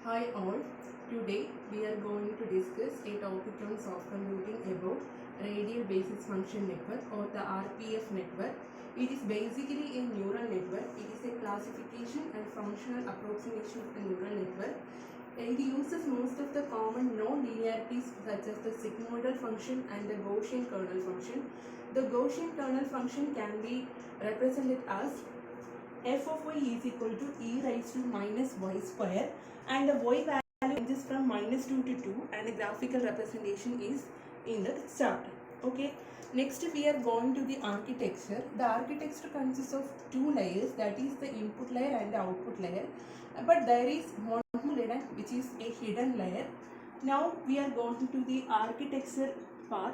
Hi all, today we are going to discuss a topic on soft computing about radial basis function network or the RPF network. It is basically a neural network. It is a classification and functional approximation of the neural network. It uses most of the common non-linearities such as the sigmoidal function and the Gaussian kernel function. The Gaussian kernel function can be represented as f of y is equal to e raised to minus y square, and the y value ranges from minus 2 to 2, and the graphical representation is in the chart. Okay, next we are going to the architecture. The architecture consists of two layers, that is the input layer and the output layer, but there is one more layer which is a hidden layer. Now we are going to the architecture part.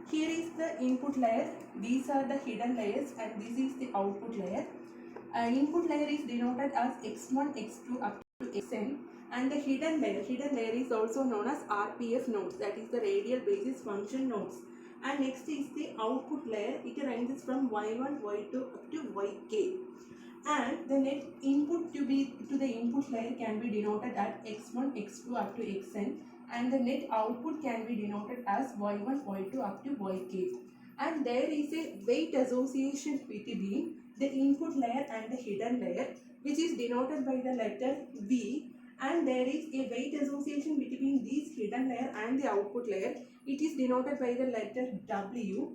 Here is the input layer, these are the hidden layers, and this is the output layer. Input layer is denoted as x1, x2 up to xn, and the hidden layer is also known as RPF nodes, that is the radial basis function nodes. And next is the output layer. It ranges from y1, y2 up to yk. And the net input to the input layer can be denoted as x1, x2 up to xn, and the net output can be denoted as y1, y2 up to yk. And there is a weight association between the input layer and the hidden layer, which is denoted by the letter V, and there is a weight association between this hidden layer and the output layer. It is denoted by the letter W,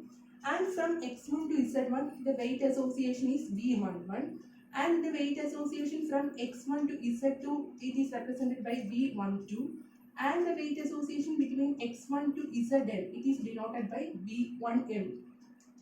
and from x1 to z1 the weight association is V11, and the weight association from x1 to z2 it is represented by V12, and the weight association between x1 to zn it is denoted by V1m.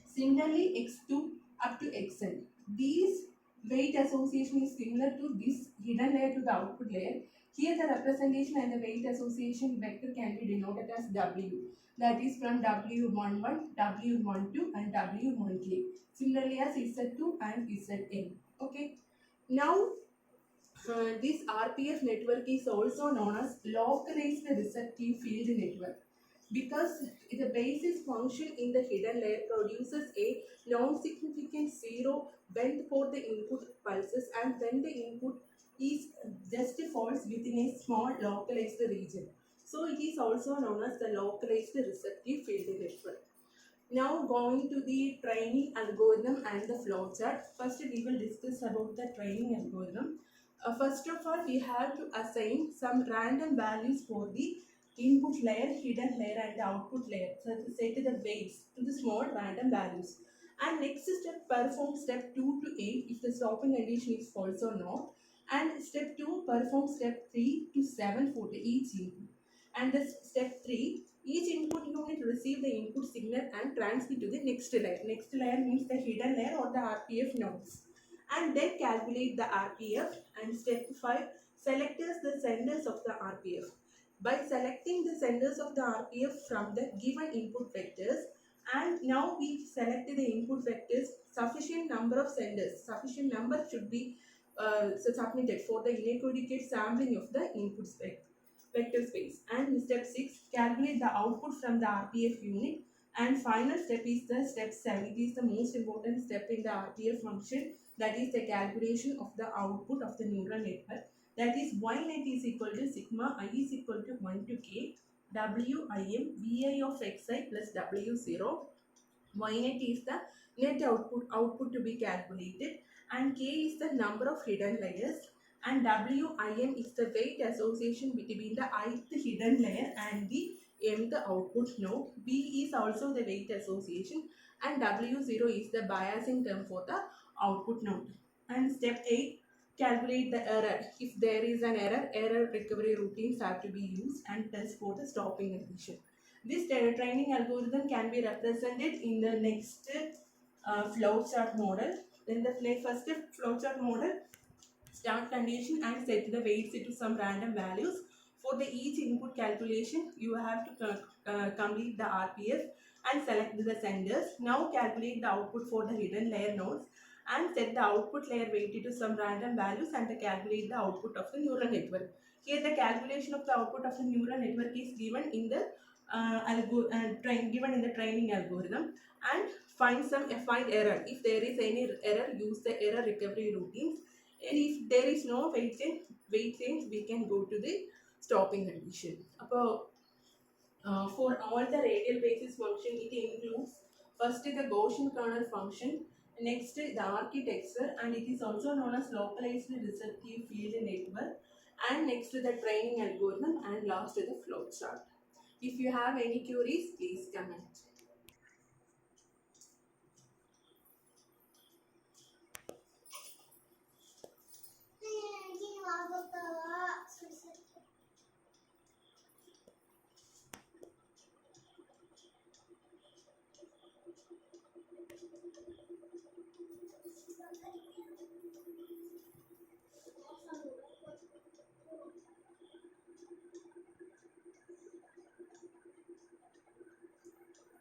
Similarly, x2 up to xn. These weight association is similar to this hidden layer to the output layer. Here the representation and the weight association vector can be denoted as W. That is from W11, W12 and W1k. Similarly as Z2 and Zn. Okay. Now this RPF network is also known as localized receptive field network, because the basis function in the hidden layer produces a non-significant zero when for the input pulses and when the input is just falls within a small localized region. So it is also known as the localized receptive field network. Now going to the training algorithm and the flowchart. First we will discuss about the training algorithm. First of all, we have to assign some random values for the input layer, hidden layer and the output layer. So set the weights to the small random values. And next step, perform step 2 to 8 if the stopping condition is false or not. And step 2, perform step 3 to 7 for the each input. And the step 3, each input unit receive the input signal and transmit to the next layer. Next layer means the hidden layer or the RPF nodes. And then calculate the RPF. And step 5, select the senders of the RPF. By selecting the senders of the RPF from the given input vectors, and now we select the input vectors, sufficient number of senders, sufficient number should be submitted for the inequivocate sampling of the input vector space. And step 6, calculate the output from the RPF unit. And final step is the step 7. It is the most important step in the RPF function, that is the calculation of the output of the neural network. That is y net is equal to sigma I is equal to 1 to k Wim Vi of xi plus W0. Y net is the net output to be calculated, and k is the number of hidden layers, and Wim is the weight association between the ith hidden layer and the mth output node. B is also the weight association, and W0 is the biasing term for the output node. And step 8, calculate the error. If there is an error recovery routines have to be used and test for the stopping condition. This training algorithm can be represented in the next flowchart model. In the first flowchart model, start condition and set the weights to some random values. For the each input calculation, you have to complete the RPF and select the senders. Now calculate the output for the hidden layer nodes and set the output layer weighted to some random values and calculate the output of the neural network. Here the calculation of the output of the neural network is given in the given in the training algorithm, and find error. If there is any error, use the error recovery routines, and if there is no weighting, waiting, we can go to the stopping condition. For all the radial basis function, it includes first the Gaussian kernel function, next the architecture, and it is also known as localized receptive field network, and next the training algorithm, and last the flow chart. If you have any queries, please comment.